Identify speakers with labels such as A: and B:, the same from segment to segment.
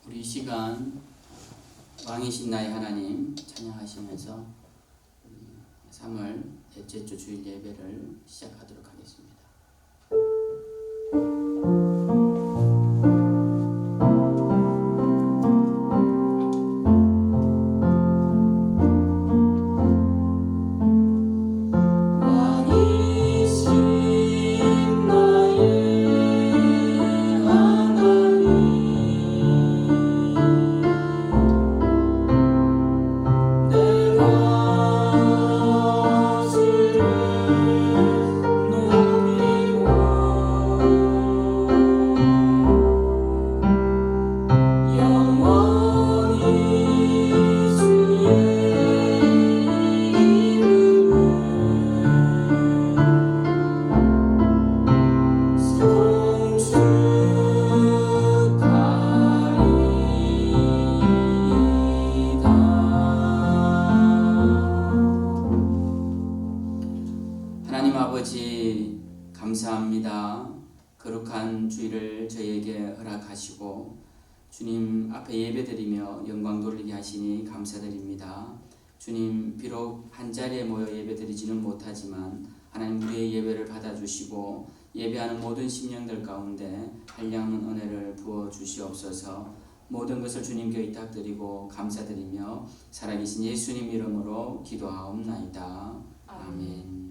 A: 우리 이 시간 왕이신 나의 하나님 찬양하시면서 3월 넷째 주 주일 예배를 시작하도록 하겠습니다. 감사합니다. 거룩한 주일을 저희에게 허락하시고 주님 앞에 예배드리며 영광 돌리게 하시니 감사드립니다. 주님, 비록 한자리에 모여 예배드리지는 못하지만 하나님 우리의 예배를 받아주시고 예배하는 모든 심령들 가운데 한량한 은혜를 부어주시옵소서. 모든 것을 주님께 의탁드리고 감사드리며 살아계신 예수님 이름으로 기도하옵나이다. 아멘.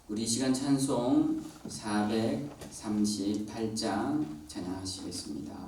A: 우리 시간 찬송 438장 찬양하시겠습니다.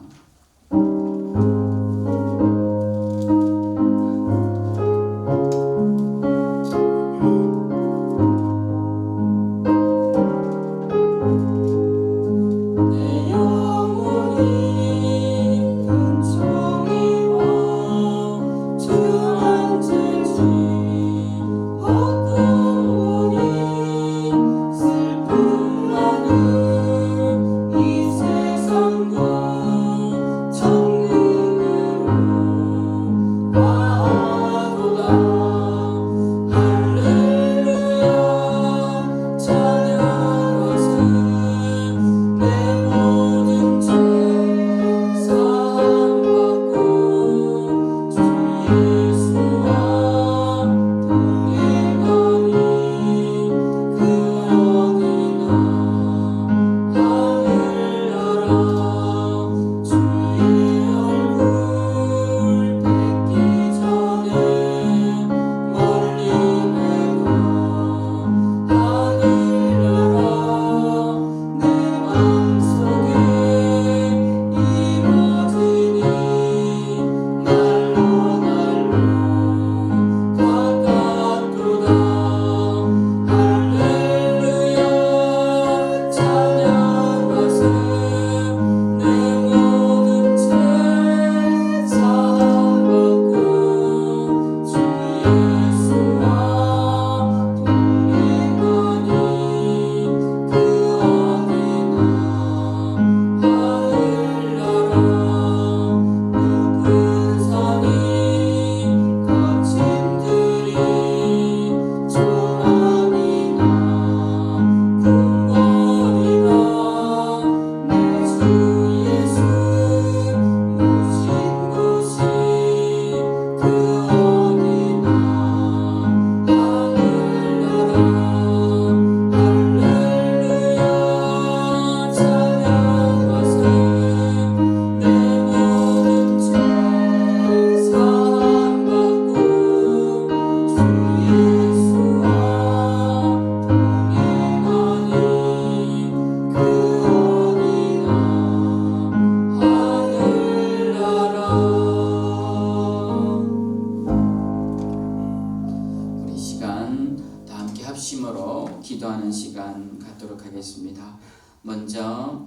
A: 기도하는 시간 갖도록 하겠습니다. 먼저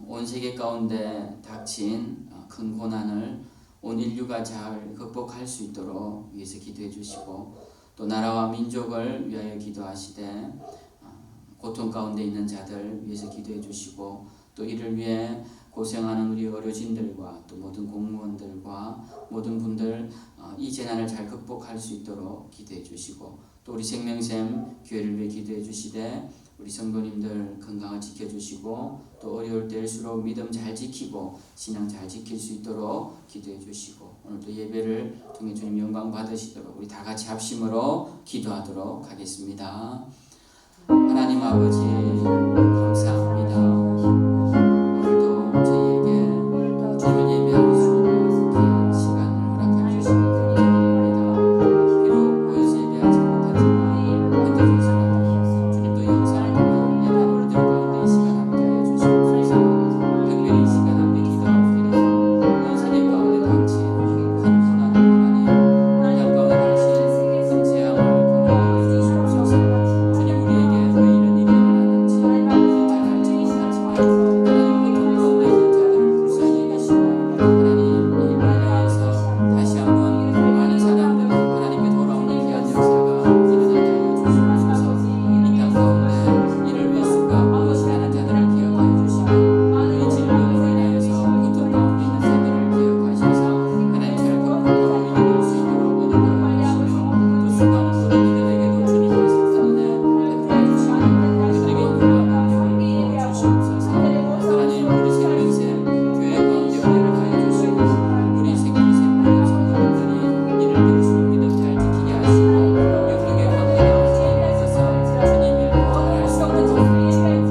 A: 온 세계 가운데 닥친 큰 고난을 온 인류가 잘 극복할 수 있도록 위해서 기도해 주시고, 또 나라와 민족을 위하여 기도하시되 고통 가운데 있는 자들 위해서 기도해 주시고, 또 이를 위해 고생하는 우리 의료진들과 또 모든 공무원들과 모든 분들 이 재난을 잘 극복할 수 있도록 기도해 주시고, 또 우리 생명샘 교회를 위해 기도해 주시되 우리 성도님들 건강을 지켜주시고 또 어려울 때일수록 믿음 잘 지키고 신앙 잘 지킬 수 있도록 기도해 주시고 오늘도 예배를 통해 주님 영광 받으시도록 우리 다 같이 합심으로 기도하도록 하겠습니다. 하나님 아버지 감사합니다. 오늘도 저희에게 주님을 예배할 수 있는 귀한 시간을 허락해 주시니 감사드립니다. 비록 모여서 예배하지 못하지만 흔들릴 시간 주님도 영상을 통해 예배하는 우리들 가운데 이 시간 함께하여 주시옵소서. 특별히 이 시간 함께 기도하옵기를 온 세계 가운데 닥친 큰 고난을 하나님 땅 가운데 닥친 큰 재앙을 공격하여 주시옵소서. 주님 우리에게 왜 이런 일이 일어나는지 잘 알지 못하지만 하나님 고통 가운데 있는 자들을 불쌍히 여기시고 하나님 이 일로 인하여서 다시 한번 많은 사람들이 하나님께 돌아오는 귀한 역사가 일어나게 하여 주시옵소서. 이 땅 가운데 이를 위해 수고하고 수많은 자들을 기억하여 주시고 이 질병으로 인하여서 고통 가운데 있는 자들을 기억하셔서 하나님 잘 극복하고 이겨낼 수 있도록 은혜를 주시며 또 수많은 무리들에게도 주님께서 큰 은혜 베풀어 주시고 그들에게 힘과 능력을 주시옵소서. 하나님 우리 생명새 교회 가운데 은혜를 하여 주시고 우리 생명새 모든 성도님들이 이를 들으시고 믿음 잘 지키게 하시고 영적의 건강을 주님께서 주님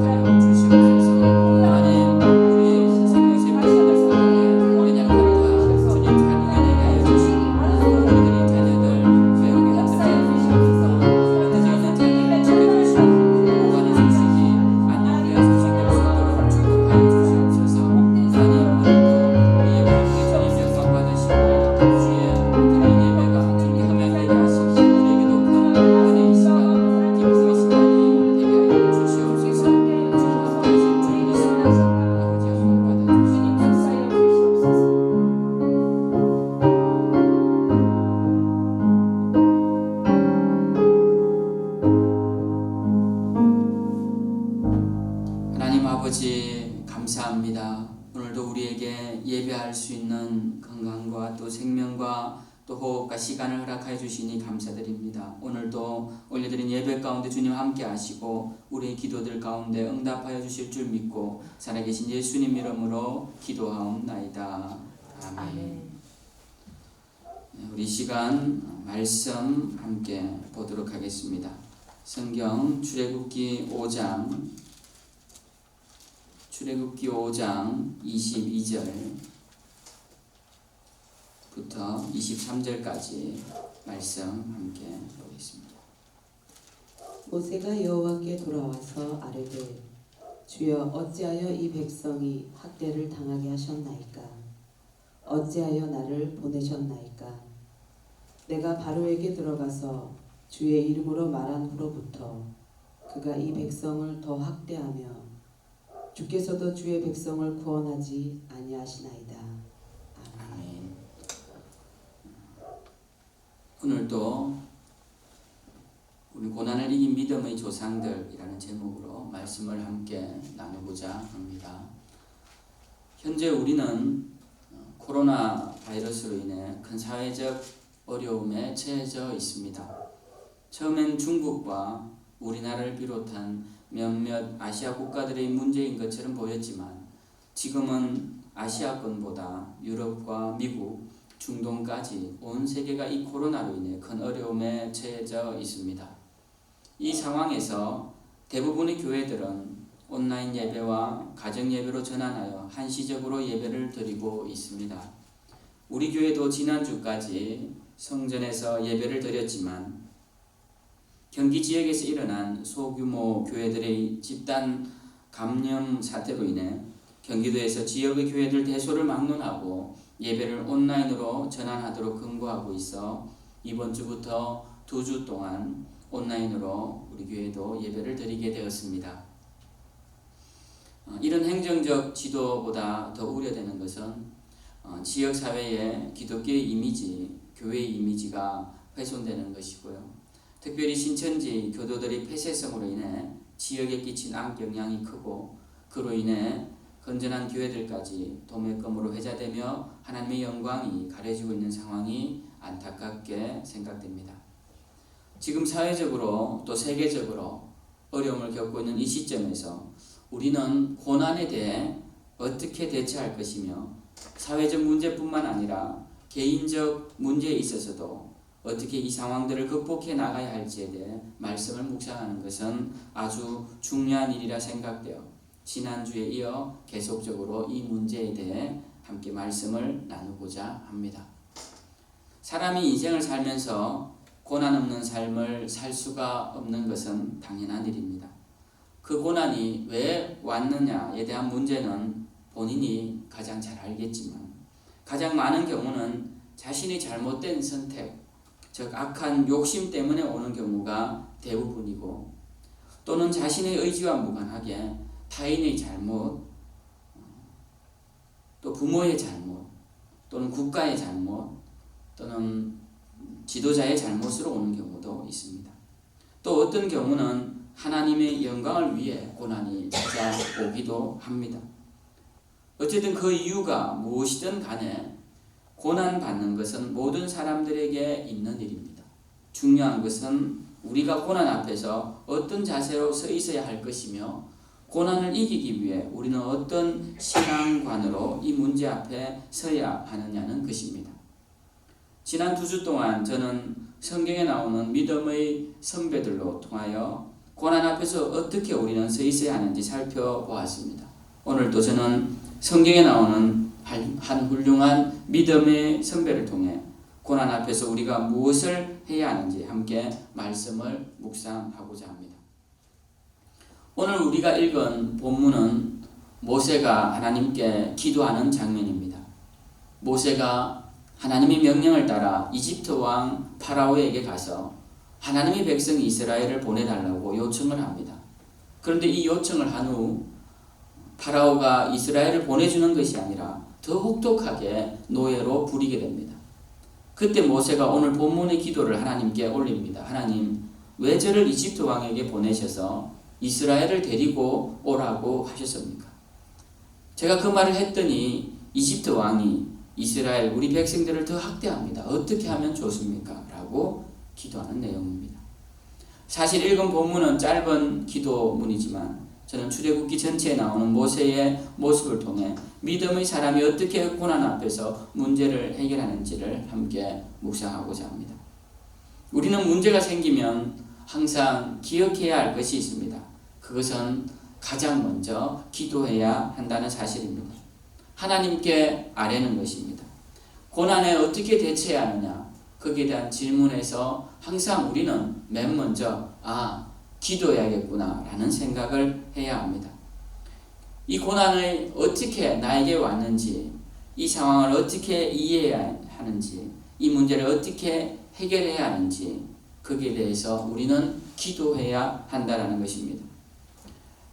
A: 일을 잘할 수 있도록 인도하여 주시옵소서. 하나님 우리 생명새 모든 가운데 연약함과 주님 잘 이겨내게 하여 주시고 우리들의 자녀들 매우게 흔들리는 흩어져 있는 자들을 지켜주시고 오가는 소식이 안녕되어 소식될 수 있도록 축복하여 주시옵소서. 하나님 오늘도 이 예배를 통해 주님 영광 받으시고 주의 드린 예배가 주님께 흠양되게 하시고 우리에게도 큰 은혜의 시간 기쁨의 시간이 되게 하여 주시옵소서. 주님 함께하신 주님 예수 아버지 영광 받아주시옵소서. 하나님 아버지 감사합니다. 오늘도 우리에게 예배할 수 있는 건강과 또 생명과 또 호흡과 시간을 허락하여 주시니 감사드립니다. 오늘도 올려드린 예배 가운데 주님 함께 하시고 우리의 기도들 가운데 응답하여 주실 줄 믿고 살아계신 예수님 이름으로 기도하옵나이다. 아멘. 우리 시간 말씀 함께 보도록 하겠습니다. 성경 출애굽기 5장 22절부터 23절까지 말씀 함께 보겠습니다.
B: 모세가 여호와께 돌아와서 아뢰되 주여 어찌하여 이 백성이 학대를 당하게 하셨나이까? 어찌하여 나를 보내셨나이까? 내가 바로에게 들어가서 주의 이름으로 말한 후로부터 그가 이 백성을 더 학대하며 주께서도 주의 백성을 구원하지 아니하시나이다. 아멘.
A: 오늘도 우리 고난을 이긴 믿음의 조상들이라는 제목으로 말씀을 함께 나누고자 합니다. 현재 우리는 코로나 바이러스로 인해 큰 사회적 어려움에 처해져 있습니다. 처음엔 중국과 우리나라를 비롯한 몇몇 아시아 국가들의 문제인 것처럼 보였지만 지금은 아시아권보다 유럽과 미국, 중동까지 온 세계가 이 코로나로 인해 큰 어려움에 처해져 있습니다. 이 상황에서 대부분의 교회들은 온라인 예배와 가정 예배로 전환하여 한시적으로 예배를 드리고 있습니다. 우리 교회도 지난주까지 성전에서 예배를 드렸지만 경기 지역에서 일어난 소규모 교회들의 집단 감염 사태로 인해 경기도에서 지역의 교회들 대소를 막론하고 예배를 온라인으로 전환하도록 권고하고 있어 이번 주부터 2주 동안 온라인으로 우리 교회도 예배를 드리게 되었습니다. 이런 행정적 지도보다 더 우려되는 것은 지역사회의 기독교의 이미지, 교회의 이미지가 훼손되는 것이고요. 특별히 신천지 교도들의 폐쇄성으로 인해 지역에 끼친 악영향이 크고 그로 인해 건전한 교회들까지 도매금으로 회자되며 하나님의 영광이 가려지고 있는 상황이 안타깝게 생각됩니다. 지금 사회적으로 또 세계적으로 어려움을 겪고 있는 이 시점에서 우리는 고난에 대해 어떻게 대처할 것이며 사회적 문제뿐만 아니라 개인적 문제에 있어서도 어떻게 이 상황들을 극복해 나가야 할지에 대해 말씀을 묵상하는 것은 아주 중요한 일이라 생각되어 지난주에 이어 계속적으로 이 문제에 대해 함께 말씀을 나누고자 합니다. 사람이 인생을 살면서 고난 없는 삶을 살 수가 없는 것은 당연한 일입니다. 그 고난이 왜 왔느냐에 대한 문제는 본인이 가장 잘 알겠지만 가장 많은 경우는 자신이 잘못된 선택, 즉 악한 욕심 때문에 오는 경우가 대부분이고 또는 자신의 의지와 무관하게 타인의 잘못, 또 부모의 잘못, 또는 국가의 잘못, 또는 지도자의 잘못으로 오는 경우도 있습니다. 또 어떤 경우는 하나님의 영광을 위해 고난이 찾아오기도 합니다. 어쨌든 그 이유가 무엇이든 간에 고난받는 것은 모든 사람들에게 있는 일입니다. 중요한 것은 우리가 고난 앞에서 어떤 자세로 서 있어야 할 것이며 고난을 이기기 위해 우리는 어떤 신앙관으로 이 문제 앞에 서야 하느냐는 것입니다. 지난 2주 동안 저는 성경에 나오는 믿음의 선배들로 통하여 고난 앞에서 어떻게 우리는 서 있어야 하는지 살펴보았습니다. 오늘도 저는 성경에 나오는 한 훌륭한 믿음의 선배를 통해 고난 앞에서 우리가 무엇을 해야 하는지 함께 말씀을 묵상하고자 합니다. 오늘 우리가 읽은 본문은 모세가 하나님께 기도하는 장면입니다. 모세가 하나님의 명령을 따라 이집트 왕 파라오에게 가서 하나님의 백성 이스라엘을 보내달라고 요청을 합니다. 그런데 이 요청을 한 후 파라오가 이스라엘을 보내주는 것이 아니라 더 혹독하게 노예로 부리게 됩니다. 그때 모세가 오늘 본문의 기도를 하나님께 올립니다. 하나님, 왜 저를 이집트 왕에게 보내셔서 이스라엘을 데리고 오라고 하셨습니까? 제가 그 말을 했더니 이집트 왕이 이스라엘 우리 백성들을 더 학대합니다. 어떻게 하면 좋습니까? 라고 기도하는 내용입니다. 사실 읽은 본문은 짧은 기도문이지만 저는 출애굽기 전체에 나오는 모세의 모습을 통해 믿음의 사람이 어떻게 고난 앞에서 문제를 해결하는지를 함께 묵상하고자 합니다. 우리는 문제가 생기면 항상 기억해야 할 것이 있습니다. 그것은 가장 먼저 기도해야 한다는 사실입니다. 하나님께 아뢰는 것입니다. 고난에 어떻게 대처해야 하느냐, 거기에 대한 질문에서 항상 우리는 맨 먼저 기도해야겠구나 라는 생각을 해야 합니다. 이 고난이 어떻게 나에게 왔는지, 이 상황을 어떻게 이해해야 하는지, 이 문제를 어떻게 해결해야 하는지 거기에 대해서 우리는 기도해야 한다는 것입니다.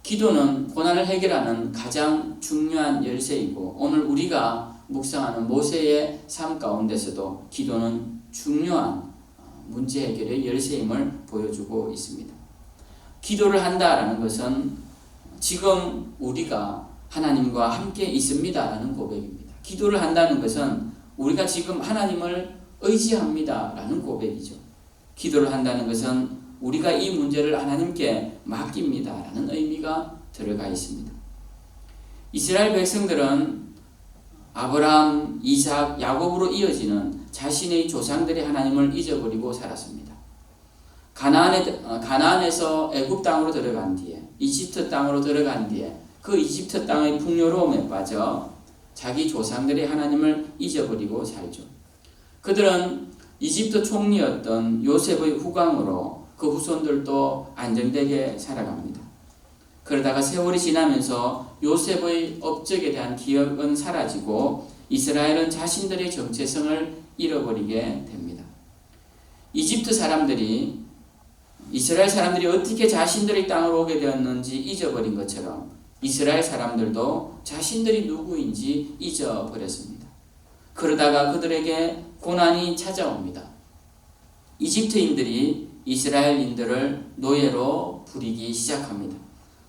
A: 기도는 고난을 해결하는 가장 중요한 열쇠이고 오늘 우리가 묵상하는 모세의 삶 가운데서도 기도는 중요한 문제 해결의 열쇠임을 보여주고 있습니다. 기도를 한다라는 것은 지금 우리가 하나님과 함께 있습니다라는 고백입니다. 기도를 한다는 것은 우리가 지금 하나님을 의지합니다라는 고백이죠. 기도를 한다는 것은 우리가 이 문제를 하나님께 맡깁니다라는 의미가 들어가 있습니다. 이스라엘 백성들은 아브라함, 이삭, 야곱으로 이어지는 자신의 조상들의 하나님을 잊어버리고 살았습니다. 가나안에서 애굽 땅으로 들어간 뒤에 이집트 땅으로 들어간 뒤에 그 이집트 땅의 풍요로움에 빠져 자기 조상들의 하나님을 잊어버리고 살죠. 그들은 이집트 총리였던 요셉의 후광으로 그 후손들도 안정되게 살아갑니다. 그러다가 세월이 지나면서 요셉의 업적에 대한 기억은 사라지고 이스라엘은 자신들의 정체성을 잃어버리게 됩니다. 이집트 사람들이 이스라엘 사람들이 어떻게 자신들의 땅으로 오게 되었는지 잊어버린 것처럼 이스라엘 사람들도 자신들이 누구인지 잊어버렸습니다. 그러다가 그들에게 고난이 찾아옵니다. 이집트인들이 이스라엘인들을 노예로 부리기 시작합니다.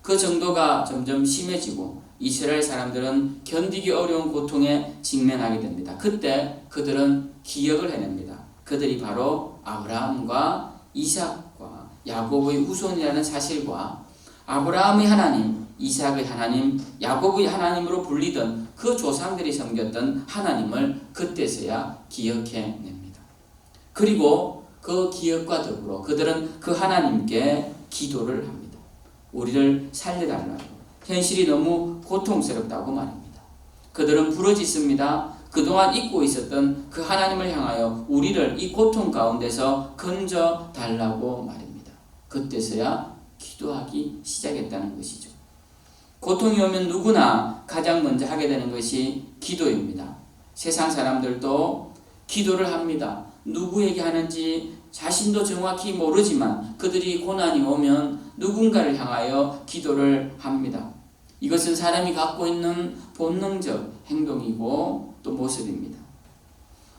A: 그 정도가 점점 심해지고 이스라엘 사람들은 견디기 어려운 고통에 직면하게 됩니다. 그때 그들은 기억을 해냅니다. 그들이 바로 아브라함과 이삭과 야곱의 후손이라는 사실과 아브라함의 하나님, 이삭의 하나님, 야곱의 하나님으로 불리던 그 조상들이 섬겼던 하나님을 그때서야 기억해냅니다. 그리고 그 기억과 더불어 그들은 그 하나님께 기도를 합니다. 우리를 살려달라고. 현실이 너무 고통스럽다고 말입니다. 그들은 부르짖습니다. 그동안 잊고 있었던 그 하나님을 향하여 우리를 이 고통 가운데서 건져 달라고 말입니다. 그때서야 기도하기 시작했다는 것이죠. 고통이 오면 누구나 가장 먼저 하게 되는 것이 기도입니다. 세상 사람들도 기도를 합니다. 누구에게 하는지 자신도 정확히 모르지만 그들이 고난이 오면 누군가를 향하여 기도를 합니다. 이것은 사람이 갖고 있는 본능적 행동이고 또 모습입니다.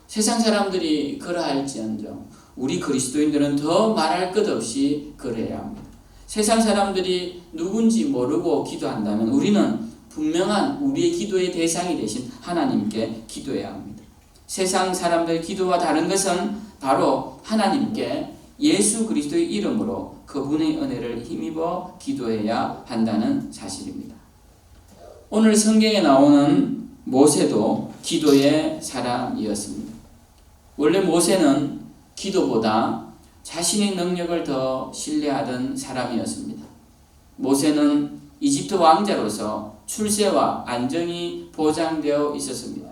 A: 세상 사람들이 그러할지언정 우리 그리스도인들은 더 말할 것 없이 그래야 합니다. 세상 사람들이 누군지 모르고 기도한다면 우리는 분명한 우리의 기도의 대상이 되신 하나님께 기도해야 합니다. 세상 사람들의 기도와 다른 것은 바로 하나님께 예수 그리스도의 이름으로 그분의 은혜를 힘입어 기도해야 한다는 사실입니다. 오늘 성경에 나오는 모세도 기도의 사람이었습니다. 원래 모세는 기도보다 자신의 능력을 더 신뢰하던 사람이었습니다. 모세는 이집트 왕자로서 출세와 안정이 보장되어 있었습니다.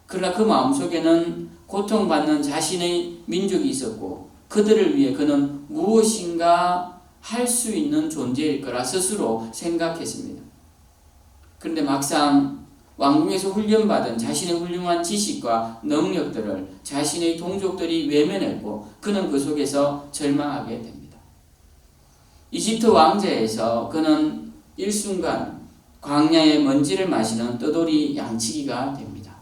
A: 그러나 그 마음속에는 고통받는 자신의 민족이 있었고 그들을 위해 그는 무엇인가 할 수 있는 존재일 거라 스스로 생각했습니다. 그런데 막상 왕궁에서 훈련받은 자신의 훌륭한 지식과 능력들을 자신의 동족들이 외면했고 그는 그 속에서 절망하게 됩니다. 이집트 왕자에서 그는 일순간 광야의 먼지를 마시는 떠돌이 양치기가 됩니다.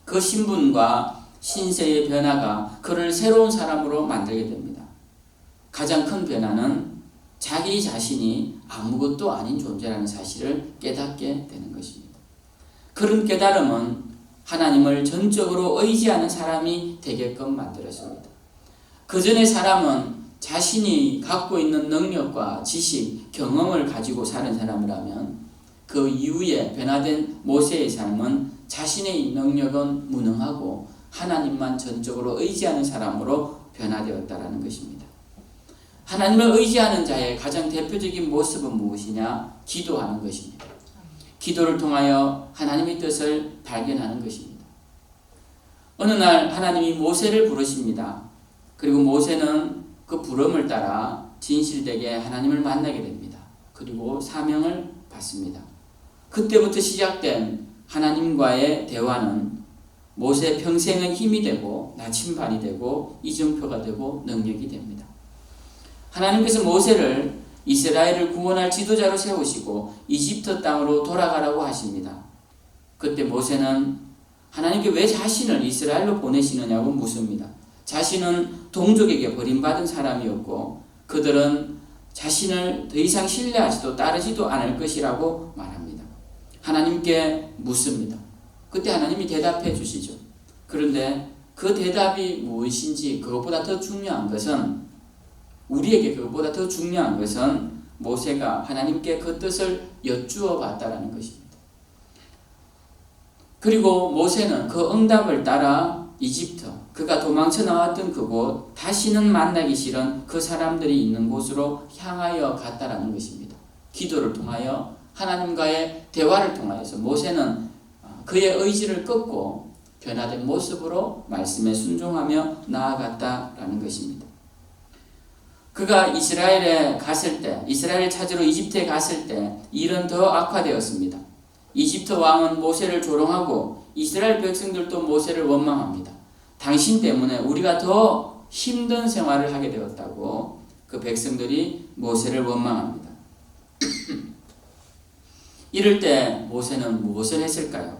A: 그 신분과 신세의 변화가 그를 새로운 사람으로 만들게 됩니다. 가장 큰 변화는 자기 자신이 아무것도 아닌 존재라는 사실을 깨닫게 되는 것입니다. 그런 깨달음은 하나님을 전적으로 의지하는 사람이 되게끔 만들었습니다. 그 전에 사람은 자신이 갖고 있는 능력과 지식, 경험을 가지고 사는 사람이라면 그 이후에 변화된 모세의 삶은 자신의 능력은 무능하고 하나님만 전적으로 의지하는 사람으로 변화되었다는 것입니다. 하나님을 의지하는 자의 가장 대표적인 모습은 무엇이냐? 기도하는 것입니다. 기도를 통하여 하나님의 뜻을 발견하는 것입니다. 어느 날 하나님이 모세를 부르십니다. 그리고 모세는 그 부름을 따라 진실되게 하나님을 만나게 됩니다. 그리고 사명을 받습니다. 그때부터 시작된 하나님과의 대화는 모세 평생의 힘이 되고 나침반이 되고 이정표가 되고 능력이 됩니다. 하나님께서 모세를 이스라엘을 구원할 지도자로 세우시고 이집트 땅으로 돌아가라고 하십니다. 그때 모세는 하나님께 왜 자신을 이스라엘로 보내시느냐고 묻습니다. 자신은 동족에게 버림받은 사람이었고 그들은 자신을 더 이상 신뢰하지도 따르지도 않을 것이라고 말합니다. 하나님께 묻습니다. 그때 하나님이 대답해 주시죠. 그런데 그 대답이 무엇인지 그것보다 더 중요한 것은 우리에게 그것보다 더 중요한 것은 모세가 하나님께 그 뜻을 여쭈어 봤다라는 것입니다. 그리고 모세는 그 응답을 따라 이집트, 그가 도망쳐 나왔던 그곳, 다시는 만나기 싫은 그 사람들이 있는 곳으로 향하여 갔다라는 것입니다. 기도를 통하여 하나님과의 대화를 통하여서 모세는 그의 의지를 꺾고 변화된 모습으로 말씀에 순종하며 나아갔다라는 것입니다. 그가 이스라엘에 갔을 때, 이스라엘을 찾으러 이집트에 갔을 때 일은 더 악화되었습니다. 이집트 왕은 모세를 조롱하고 이스라엘 백성들도 모세를 원망합니다. 당신 때문에 우리가 더 힘든 생활을 하게 되었다고 그 백성들이 모세를 원망합니다. 이럴 때 모세는 무엇을 했을까요?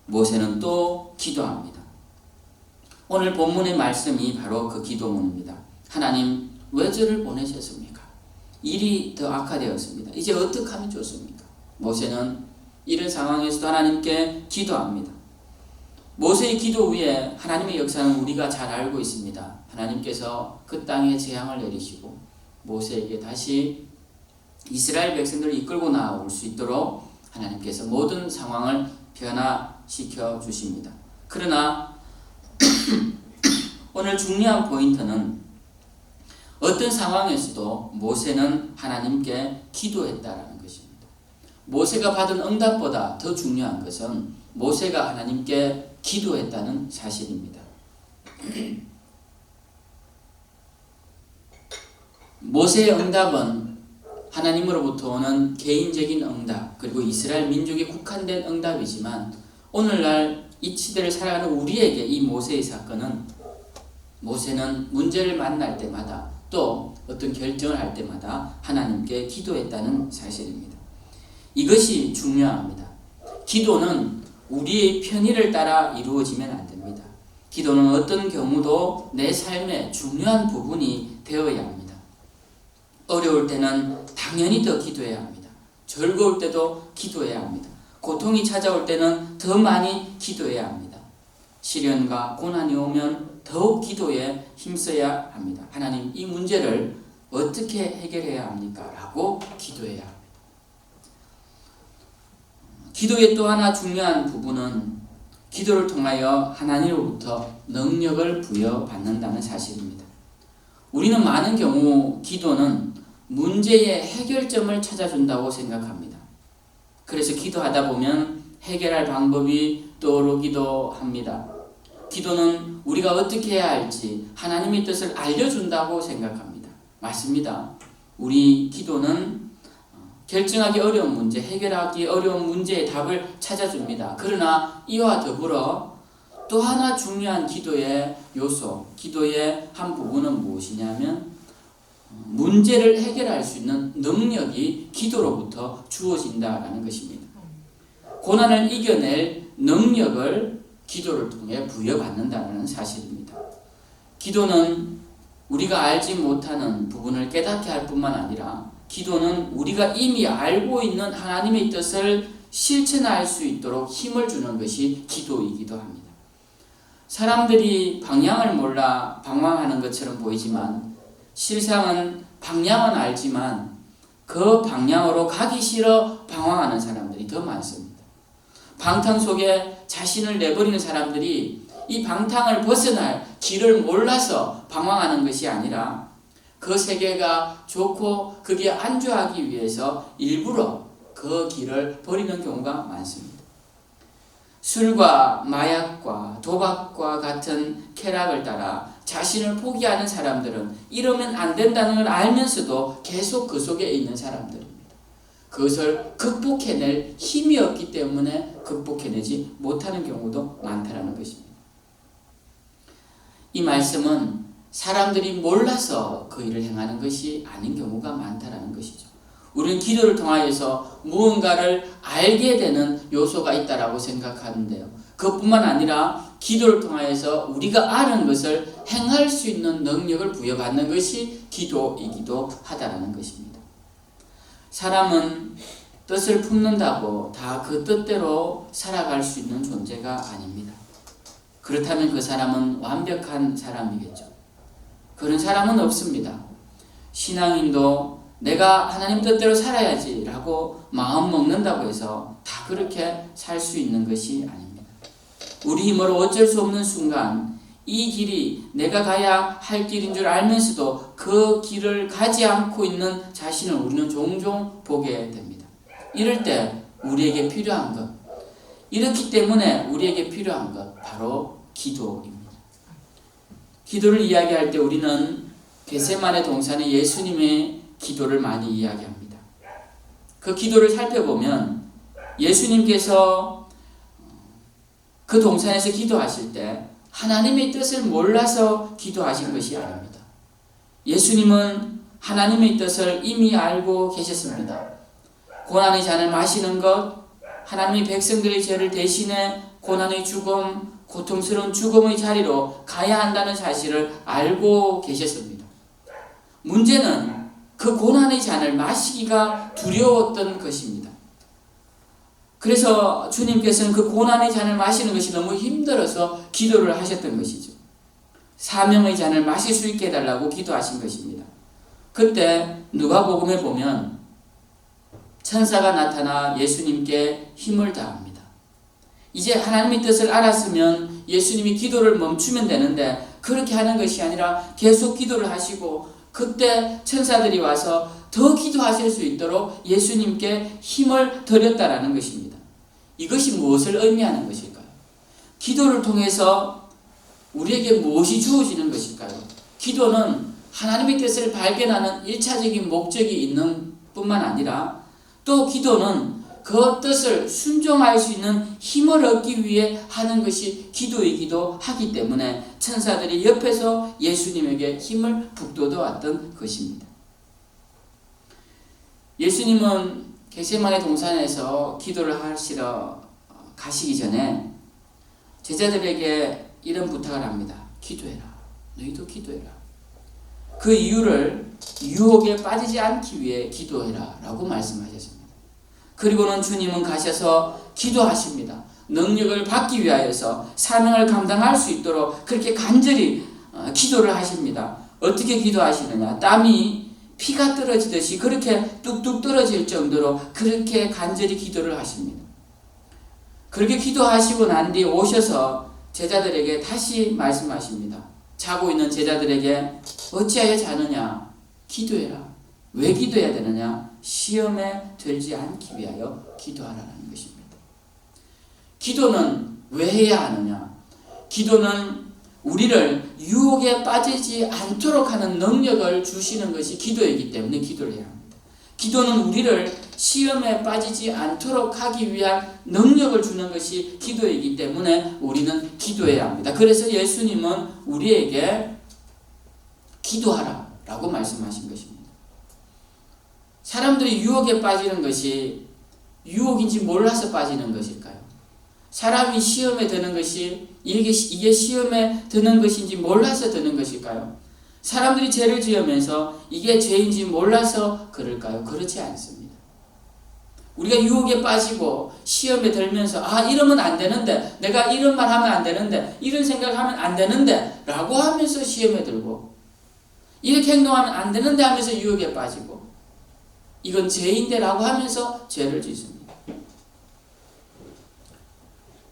A: 모세는 또 기도합니다. 오늘 본문의 말씀이 바로 그 기도문입니다. 하나님, 왜 저를 보내셨습니까? 일이 더 악화되었습니다. 이제 어떻게 하면 좋습니까? 모세는 이런 상황에서도 하나님께 기도합니다. 모세의 기도 후에 하나님의 역사는 우리가 잘 알고 있습니다. 하나님께서 그 땅에 재앙을 내리시고 모세에게 다시 이스라엘 백성들을 이끌고 나올 수 있도록 하나님께서 모든 상황을 변화시켜 주십니다. 그러나 오늘 중요한 포인트는 어떤 상황에서도 모세는 하나님께 기도했다라는 것입니다. 모세가 받은 응답보다 더 중요한 것은 모세가 하나님께 기도했다는 사실입니다. 모세의 응답은 하나님으로부터 오는 개인적인 응답, 그리고 이스라엘 민족에 국한된 응답이지만 오늘날 이 시대를 살아가는 우리에게 이 모세의 사건은, 모세는 문제를 만날 때마다 또 어떤 결정을 할 때마다 하나님께 기도했다는 사실입니다. 이것이 중요합니다. 기도는 우리의 편의를 따라 이루어지면 안 됩니다. 기도는 어떤 경우도 내 삶의 중요한 부분이 되어야 합니다. 어려울 때는 당연히 더 기도해야 합니다. 즐거울 때도 기도해야 합니다. 고통이 찾아올 때는 더 많이 기도해야 합니다. 시련과 고난이 오면 더욱 기도에 힘써야 합니다. 하나님, 이 문제를 어떻게 해결해야 합니까? 라고 기도해야 합니다. 기도의 또 하나 중요한 부분은 기도를 통하여 하나님으로부터 능력을 부여받는다는 사실입니다. 우리는 많은 경우 기도는 문제의 해결점을 찾아준다고 생각합니다. 그래서 기도하다 보면 해결할 방법이 떠오르기도 합니다. 기도는 우리가 어떻게 해야 할지 하나님의 뜻을 알려준다고 생각합니다. 맞습니다. 우리 기도는 결정하기 어려운 문제, 해결하기 어려운 문제의 답을 찾아줍니다. 그러나 이와 더불어 또 하나 중요한 기도의 요소, 기도의 한 부분은 무엇이냐면 문제를 해결할 수 있는 능력이 기도로부터 주어진다라는 것입니다. 고난을 이겨낼 능력을 기도를 통해 부여받는다는 사실입니다. 기도는 우리가 알지 못하는 부분을 깨닫게 할 뿐만 아니라 기도는 우리가 이미 알고 있는 하나님의 뜻을 실천할 수 있도록 힘을 주는 것이 기도이기도 합니다. 사람들이 방향을 몰라 방황하는 것처럼 보이지만 실상은 방향은 알지만 그 방향으로 가기 싫어 방황하는 사람들이 더 많습니다. 방탕 속에 자신을 내버리는 사람들이 이 방탕을 벗어날 길을 몰라서 방황하는 것이 아니라 그 세계가 좋고 거기에 안주하기 위해서 일부러 그 길을 버리는 경우가 많습니다. 술과 마약과 도박과 같은 쾌락을 따라 자신을 포기하는 사람들은 이러면 안 된다는 걸 알면서도 계속 그 속에 있는 사람들입니다. 그것을 극복해낼 힘이 없기 때문에 극복해내지 못하는 경우도 많다는 것입니다. 이 말씀은 사람들이 몰라서 그 일을 행하는 것이 아닌 경우가 많다는 것이죠. 우리는 기도를 통하여서 무언가를 알게 되는 요소가 있다고 생각하는데요. 그것뿐만 아니라 기도를 통하여서 우리가 아는 것을 행할 수 있는 능력을 부여받는 것이 기도이기도 하다는 것입니다. 사람은 뜻을 품는다고 다 그 뜻대로 살아갈 수 있는 존재가 아닙니다. 그렇다면 그 사람은 완벽한 사람이겠죠. 그런 사람은 없습니다. 신앙인도 내가 하나님 뜻대로 살아야지 라고 마음 먹는다고 해서 다 그렇게 살 수 있는 것이 아닙니다. 우리 힘으로 어쩔 수 없는 순간 이 길이 내가 가야 할 길인 줄 알면서도 그 길을 가지 않고 있는 자신을 우리는 종종 보게 됩니다. 이럴 때 우리에게 필요한 것, 이렇기 때문에 우리에게 필요한 것 바로 기도입니다. 기도를 이야기할 때 우리는 겟세마네 동산의 예수님의 기도를 많이 이야기합니다. 그 기도를 살펴보면 예수님께서 그 동산에서 기도하실 때 하나님의 뜻을 몰라서 기도하신 것이 아닙니다. 예수님은 하나님의 뜻을 이미 알고 계셨습니다. 고난의 잔을 마시는 것, 하나님의 백성들의 죄를 대신해 고난의 죽음, 고통스러운 죽음의 자리로 가야 한다는 사실을 알고 계셨습니다. 문제는 그 고난의 잔을 마시기가 두려웠던 것입니다. 그래서 주님께서는 그 고난의 잔을 마시는 것이 너무 힘들어서 기도를 하셨던 것이죠. 사명의 잔을 마실 수 있게 해달라고 기도하신 것입니다. 그때 누가복음에 보면 천사가 나타나 예수님께 힘을 다합니다. 이제 하나님의 뜻을 알았으면 예수님이 기도를 멈추면 되는데 그렇게 하는 것이 아니라 계속 기도를 하시고 그때 천사들이 와서 더 기도하실 수 있도록 예수님께 힘을 드렸다라는 것입니다. 이것이 무엇을 의미하는 것일까요? 기도를 통해서 우리에게 무엇이 주어지는 것일까요? 기도는 하나님의 뜻을 발견하는 1차적인 목적이 있는 뿐만 아니라 또 기도는 그 뜻을 순종할 수 있는 힘을 얻기 위해 하는 것이 기도이기도 하기 때문에 천사들이 옆에서 예수님에게 힘을 북돋아 왔던 것입니다. 예수님은 겟세마네 동산에서 기도를 하시러 가시기 전에 제자들에게 이런 부탁을 합니다. 기도해라. 너희도 기도해라. 그 이유를 유혹에 빠지지 않기 위해 기도해라 라고 말씀하셨습니다. 그리고는 주님은 가셔서 기도하십니다. 능력을 받기 위하여서 사명을 감당할 수 있도록 그렇게 간절히 기도를 하십니다. 어떻게 기도하시느냐? 땀이 피가 떨어지듯이 그렇게 뚝뚝 떨어질 정도로 그렇게 간절히 기도를 하십니다. 그렇게 기도하시고 난 뒤 오셔서 제자들에게 다시 말씀하십니다. 자고 있는 제자들에게 어찌하여 자느냐? 기도해라. 왜 기도해야 되느냐? 시험에 들지 않기 위하여 기도하라는 것입니다. 기도는 왜 해야 하느냐? 기도는 우리를 유혹에 빠지지 않도록 하는 능력을 주시는 것이 기도이기 때문에 기도를 해야 합니다. 기도는 우리를 시험에 빠지지 않도록 하기 위한 능력을 주는 것이 기도이기 때문에 우리는 기도해야 합니다. 그래서 예수님은 우리에게 기도하라 라고 말씀하신 것입니다. 사람들이 유혹에 빠지는 것이 유혹인지 몰라서 빠지는 것일까요? 사람이 시험에 드는 것이 이게 시험에 드는 것인지 몰라서 드는 것일까요? 사람들이 죄를 지으면서 이게 죄인지 몰라서 그럴까요? 그렇지 않습니다. 우리가 유혹에 빠지고 시험에 들면서 이러면 안 되는데, 내가 이런 말 하면 안 되는데, 이런 생각하면 안 되는데 라고 하면서 시험에 들고 이렇게 행동하면 안 되는데 하면서 유혹에 빠지고 이건 죄인데 라고 하면서 죄를 짓습니다.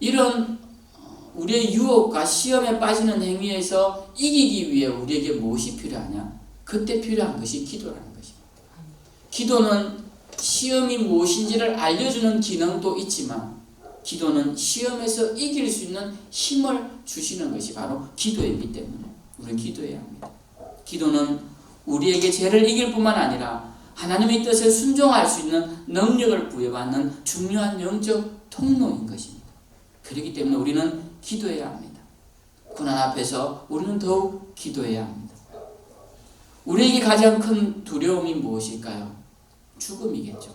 A: 이런 우리의 유혹과 시험에 빠지는 행위에서 이기기 위해 우리에게 무엇이 필요하냐? 그때 필요한 것이 기도라는 것입니다. 기도는 시험이 무엇인지를 알려주는 기능도 있지만 기도는 시험에서 이길 수 있는 힘을 주시는 것이 바로 기도이기 때문에 우리는 기도해야 합니다. 기도는 우리에게 죄를 이길 뿐만 아니라 하나님의 뜻을 순종할 수 있는 능력을 부여받는 중요한 영적 통로인 것입니다. 그렇기 때문에 우리는 기도해야 합니다. 고난 앞에서 우리는 더욱 기도해야 합니다. 우리에게 가장 큰 두려움이 무엇일까요? 죽음이겠죠.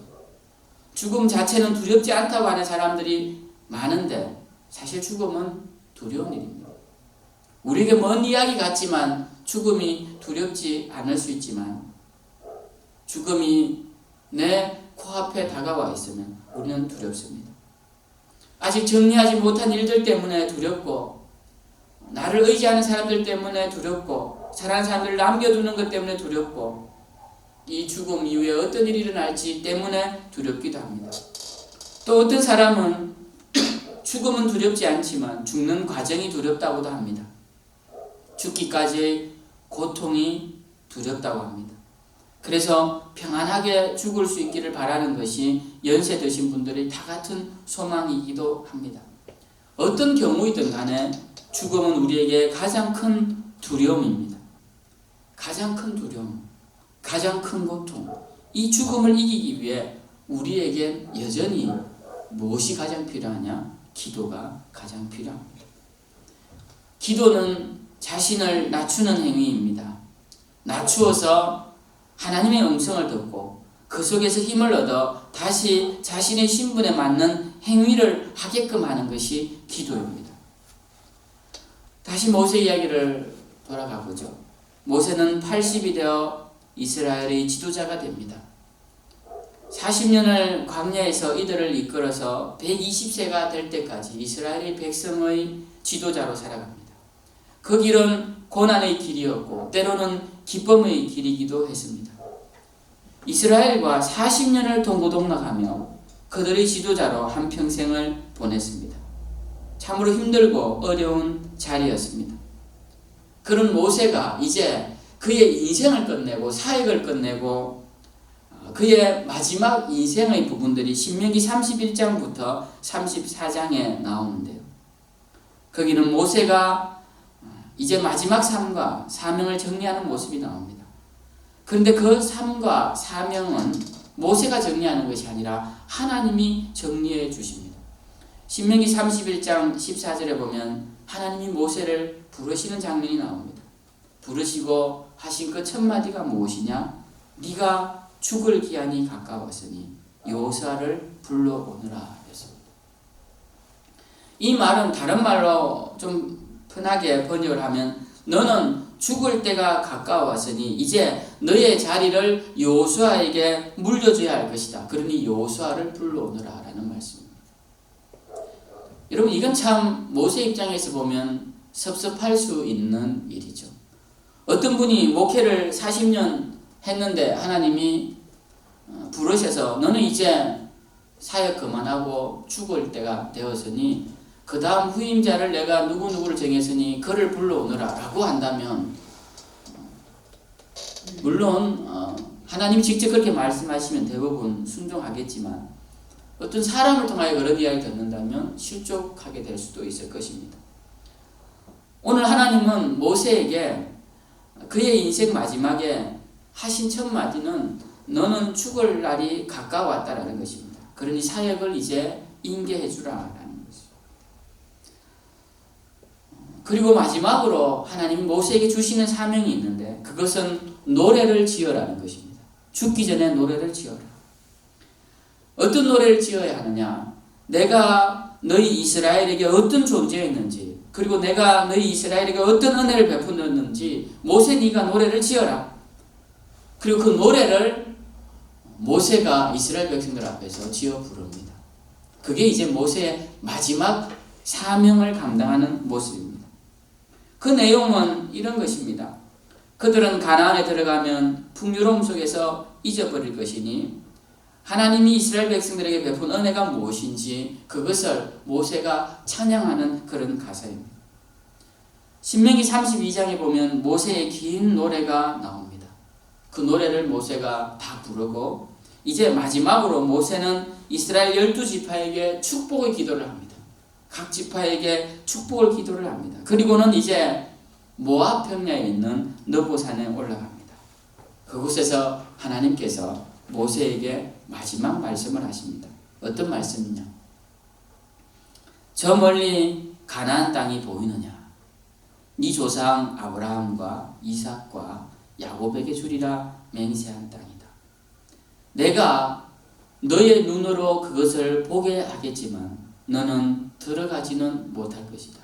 A: 죽음 자체는 두렵지 않다고 하는 사람들이 많은데 사실 죽음은 두려운 일입니다. 우리에게 먼 이야기 같지만 죽음이 두렵지 않을 수 있지만 죽음이 내 코앞에 다가와 있으면 우리는 두렵습니다. 아직 정리하지 못한 일들 때문에 두렵고 나를 의지하는 사람들 때문에 두렵고 사랑하는 사람들을 남겨두는 것 때문에 두렵고 이 죽음 이후에 어떤 일이 일어날지 때문에 두렵기도 합니다. 또 어떤 사람은 죽음은 두렵지 않지만 죽는 과정이 두렵다고도 합니다. 죽기까지의 고통이 두렵다고 합니다. 그래서 평안하게 죽을 수 있기를 바라는 것이 연세 드신 분들의 다 같은 소망이기도 합니다. 어떤 경우이든 간에 죽음은 우리에게 가장 큰 두려움입니다. 가장 큰 두려움, 가장 큰 고통. 이 죽음을 이기기 위해 우리에게 여전히 무엇이 가장 필요하냐? 기도가 가장 필요합니다. 기도는 자신을 낮추는 행위입니다. 낮추어서 하나님의 음성을 듣고 그 속에서 힘을 얻어 다시 자신의 신분에 맞는 행위를 하게끔 하는 것이 기도입니다. 다시 모세 이야기를 돌아가 보죠. 모세는 80이 되어 이스라엘의 지도자가 됩니다. 40년을 광야에서 이들을 이끌어서 120세가 될 때까지 이스라엘의 백성의 지도자로 살아갑니다. 그 길은 고난의 길이었고 때로는 기쁨의 길이기도 했습니다. 이스라엘과 40년을 동고동락하며 그들의 지도자로 한평생을 보냈습니다. 참으로 힘들고 어려운 자리였습니다. 그런 모세가 이제 그의 인생을 끝내고 사역을 끝내고 그의 마지막 인생의 부분들이 신명기 31장부터 34장에 나오는데요. 거기는 모세가 이제 마지막 삶과 사명을 정리하는 모습이 나옵니다. 그런데 그 삶과 사명은 모세가 정리하는 것이 아니라 하나님이 정리해 주십니다. 신명기 31장 14절에 보면 하나님이 모세를 부르시는 장면이 나옵니다. 부르시고 하신 그 첫 마디가 무엇이냐? 네가 죽을 기한이 가까웠으니 여호수아를 불러오너라 했습니다. 이 말은 다른 말로 좀 편하게 번역을 하면 너는 죽을 때가 가까웠으니 이제 너의 자리를 여호수아에게 물려줘야 할 것이다. 그러니 여호수아를 불러오너라 라는 말씀입니다. 여러분 이건 참 모세 입장에서 보면 섭섭할 수 있는 일이죠. 어떤 분이 목회를 40년 했는데 하나님이 부르셔서 너는 이제 사역 그만하고 죽을 때가 되었으니 그 다음 후임자를 내가 누구누구를 정했으니 그를 불러오너라 라고 한다면 물론 하나님이 직접 그렇게 말씀하시면 대부분 순종하겠지만 어떤 사람을 통하여 그런 이야기를 듣는다면 실족하게 될 수도 있을 것입니다. 오늘 하나님은 모세에게 그의 인생 마지막에 하신 첫 마디는 너는 죽을 날이 가까웠다라는 것입니다. 그러니 사역을 이제 인계해 주라라는 것입니다. 그리고 마지막으로 하나님이 모세에게 주시는 사명이 있는데 그것은 노래를 지어라는 것입니다. 죽기 전에 노래를 지어라. 어떤 노래를 지어야 하느냐? 내가 너희 이스라엘에게 어떤 존재였는지 그리고 내가 너희 이스라엘에게 어떤 은혜를 베풀었는지 모세 네가 노래를 지어라. 그리고 그 노래를 모세가 이스라엘 백성들 앞에서 지어 부릅니다. 그게 이제 모세의 마지막 사명을 감당하는 모습입니다. 그 내용은 이런 것입니다. 그들은 가나안에 들어가면 풍요로움 속에서 잊어버릴 것이니 하나님이 이스라엘 백성들에게 베푼 은혜가 무엇인지 그것을 모세가 찬양하는 그런 가사입니다. 신명기 32장에 보면 모세의 긴 노래가 나옵니다. 그 노래를 모세가 다 부르고 이제 마지막으로 모세는 이스라엘 12지파에게 축복의 기도를 합니다. 각 지파에게 축복을 기도를 합니다. 그리고는 이제 모압 평야에 있는 느보산에 올라갑니다. 그곳에서 하나님께서 모세에게 마지막 말씀을 하십니다. 어떤 말씀이냐? 저 멀리 가나안 땅이 보이느냐? 네 조상 아브라함과 이삭과 야곱에게 주리라 맹세한 땅이다. 내가 너의 눈으로 그것을 보게 하겠지만 너는 들어가지는 못할 것이다.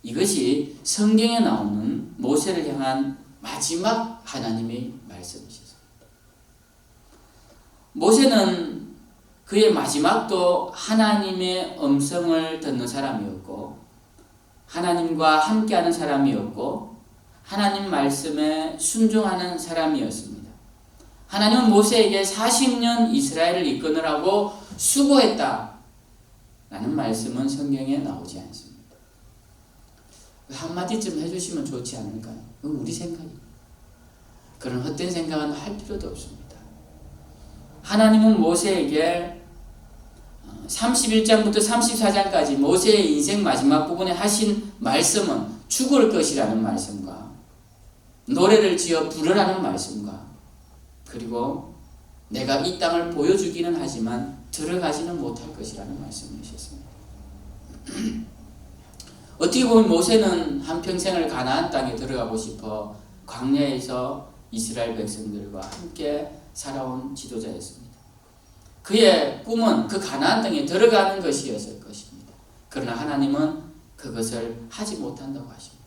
A: 이것이 성경에 나오는 모세를 향한 마지막 하나님의 말씀이십니다. 모세는 그의 마지막도 하나님의 음성을 듣는 사람이었고 하나님과 함께하는 사람이었고 하나님 말씀에 순종하는 사람이었습니다. 하나님은 모세에게 40년 이스라엘을 이끄느라고 수고했다 라는 말씀은 성경에 나오지 않습니다. 한마디쯤 해주시면 좋지 않을까요? 그건 우리 생각입니다. 그런 헛된 생각은 할 필요도 없습니다. 하나님은 모세에게 31장부터 34장까지 모세의 인생 마지막 부분에 하신 말씀은 죽을 것이라는 말씀과 노래를 지어 부르라는 말씀과 그리고 내가 이 땅을 보여주기는 하지만 들어가지는 못할 것이라는 말씀이셨습니다. 어떻게 보면 모세는 한평생을 가나안 땅에 들어가고 싶어 광야에서 이스라엘 백성들과 함께 살아온 지도자였습니다. 그의 꿈은 그 가나안 땅에 들어가는 것이었을 것입니다. 그러나 하나님은 그것을 하지 못한다고 하십니다.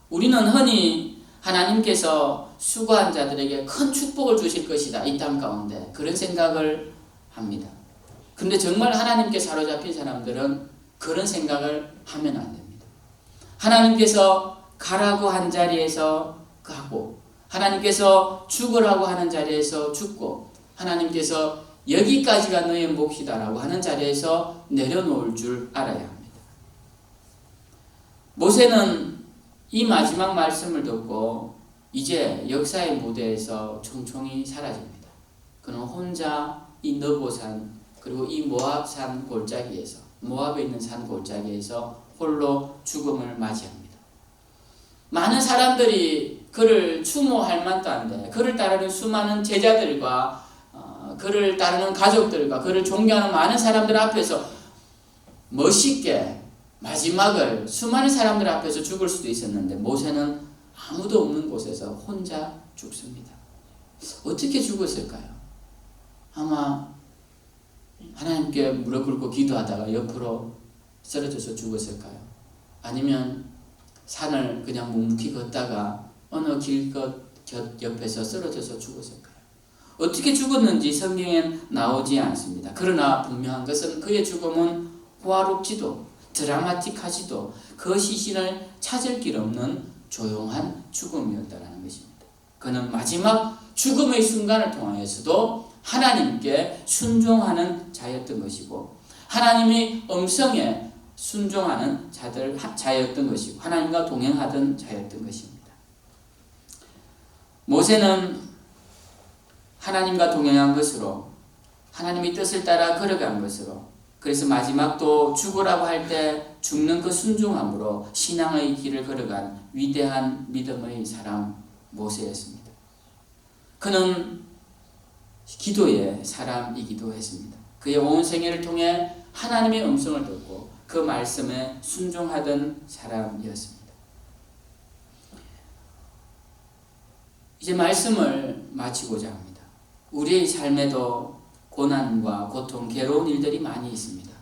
A: 우리는 흔히 하나님께서 수고한 자들에게 큰 축복을 주실 것이다. 이 땅 가운데 그런 생각을 합니다. 근데 정말 하나님께 사로잡힌 사람들은 그런 생각을 하면 안 됩니다. 하나님께서 가라고 한 자리에서 가고, 하나님께서 죽으라고 하는 자리에서 죽고, 하나님께서 여기까지가 너의 몫이다라고 하는 자리에서 내려놓을 줄 알아야 합니다. 모세는 이 마지막 말씀을 듣고 이제 역사의 무대에서 총총히 사라집니다. 그는 혼자 이 느보산 그리고 이 모압산 골짜기에서, 모압에 있는 산 골짜기에서 홀로 죽음을 맞이합니다. 많은 사람들이 그를 추모할 만도 한데, 그를 따르는 수많은 제자들과 그를 따르는 가족들과 그를 존경하는 많은 사람들 앞에서 멋있게 마지막을 수많은 사람들 앞에서 죽을 수도 있었는데, 모세는 아무도 없는 곳에서 혼자 죽습니다. 어떻게 죽었을까요? 아마 하나님께 무릎 꿇고 기도하다가 옆으로 쓰러져서 죽었을까요? 아니면 산을 그냥 묵묵히 걷다가 어느 길것 옆에서 쓰러져서 죽었을까요? 어떻게 죽었는지 성경엔 나오지 않습니다. 그러나 분명한 것은 그의 죽음은 호화롭지도 드라마틱하지도 그 시신을 찾을 길 없는 조용한 죽음이었다는 것입니다. 그는 마지막 죽음의 순간을 통하여서도 하나님께 순종하는 자였던 것이고, 하나님의 음성에 순종하는 자였던 것이고, 하나님과 동행하던 자였던 것입니다. 모세는 하나님과 동행한 것으로, 하나님의 뜻을 따라 걸어간 것으로, 그래서 마지막도 죽으라고 할 때 죽는 그 순종함으로 신앙의 길을 걸어간 위대한 믿음의 사람 모세였습니다. 그는 기도의 사람이기도 했습니다. 그의 온 생애를 통해 하나님의 음성을 듣고 그 말씀에 순종하던 사람이었습니다. 이제 말씀을 마치고자 합니다. 우리의 삶에도 고난과 고통, 괴로운 일들이 많이 있습니다.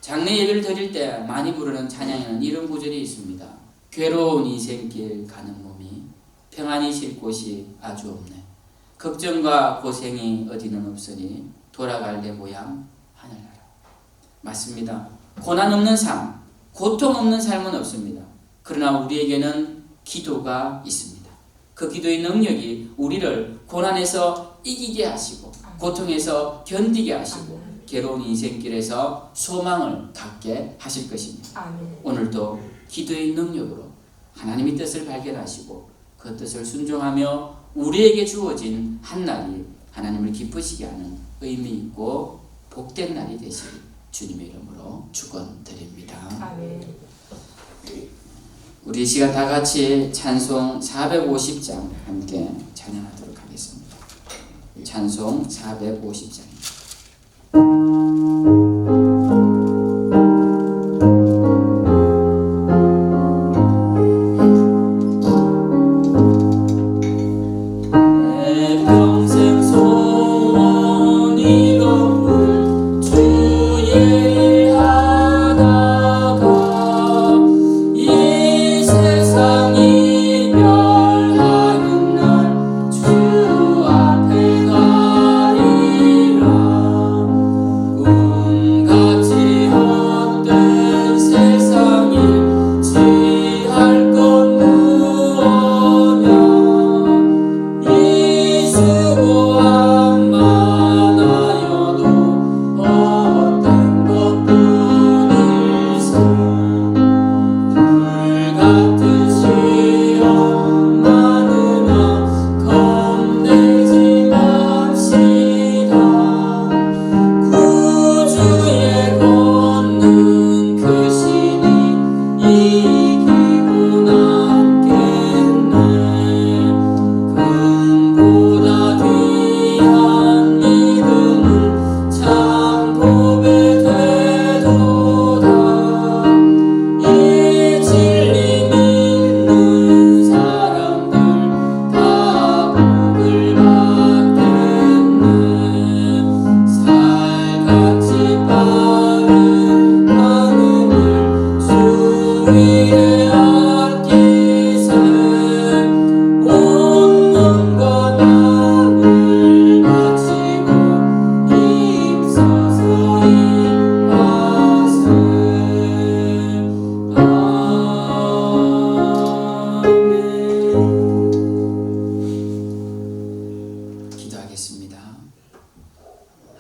A: 장례 예배를 드릴 때 많이 부르는 찬양에는 이런 구절이 있습니다. 괴로운 인생길 가는 몸이 평안히 쉴 곳이 아주 없네. 걱정과 고생이 어디는 없으니 돌아갈 내 고향 하늘나라. 맞습니다. 고난 없는 삶, 고통 없는 삶은 없습니다. 그러나 우리에게는 기도가 있습니다. 그 기도의 능력이 우리를 고난에서 이기게 하시고, 고통에서 견디게 하시고, 괴로운 인생길에서 소망을 갖게 하실 것입니다. 오늘도 기도의 능력으로 하나님의 뜻을 발견하시고 그 뜻을 순종하며 우리에게 주어진 한 날이 하나님을 기쁘시게 하는 의미 있고 복된 날이 되시길 주님의 이름으로 축원드립니다. 우리 이 시간 다 같이 찬송 450장 함께 찬양하도록 하겠습니다. 찬송 450장입니다.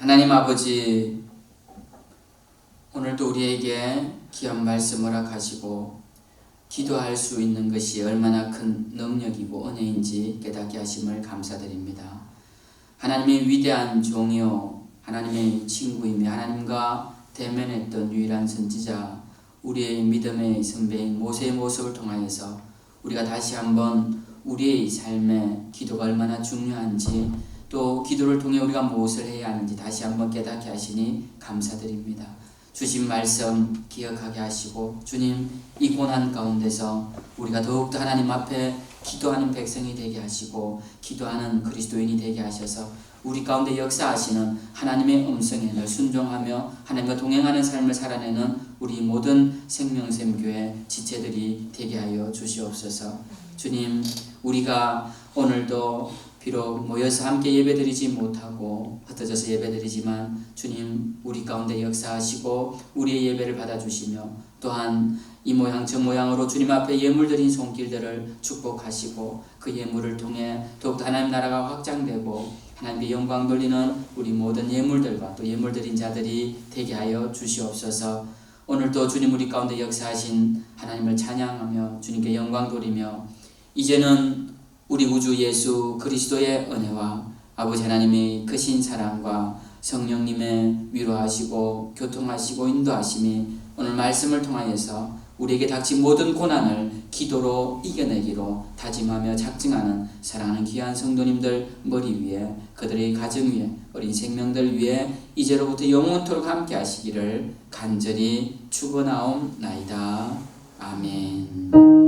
A: 하나님 아버지, 오늘도 우리에게 귀한 말씀 허락하시고 기도할 수 있는 것이 얼마나 큰 능력이고 은혜인지 깨닫게 하심을 감사드립니다. 하나님의 위대한 종이요, 하나님의 친구이며 하나님과 대면했던 유일한 선지자, 우리의 믿음의 선배인 모세의 모습을 통하여서 우리가 다시 한번 우리의 삶에 기도가 얼마나 중요한지, 또 기도를 통해 우리가 무엇을 해야 하는지 다시 한번 깨닫게 하시니 감사드립니다. 주신 말씀 기억하게 하시고, 주님, 이 고난 가운데서 우리가 더욱더 하나님 앞에 기도하는 백성이 되게 하시고 기도하는 그리스도인이 되게 하셔서 우리 가운데 역사하시는 하나님의 음성에 늘 순종하며 하나님과 동행하는 삶을 살아내는 우리 모든 생명샘교회 지체들이 되게 하여 주시옵소서. 주님, 우리가 오늘도 비록 모여서 함께 예배드리지 못하고 흩어져서 예배드리지만 주님, 우리 가운데 역사하시고 우리의 예배를 받아주시며 또한 이 모양 저 모양으로 주님 앞에 예물드린 손길들을 축복하시고 그 예물을 통해 더욱더 하나님 나라가 확장되고 하나님께 영광 돌리는 우리 모든 예물들과 또 예물드린 자들이 되게 하여 주시옵소서. 오늘도 주님 우리 가운데 역사하신 하나님을 찬양하며 주님께 영광 돌리며 이제는 우리 우주 예수 그리스도의 은혜와 아버지 하나님의 크신 사랑과 성령님의 위로하시고 교통하시고 인도하심이 오늘 말씀을 통하여서 우리에게 닥친 모든 고난을 기도로 이겨내기로 다짐하며 작정하는 사랑하는 귀한 성도님들 머리 위에, 그들의 가정 위에, 어린 생명들 위에 이제로부터 영원토록 함께 하시기를 간절히 축원하옵나이다. 아멘.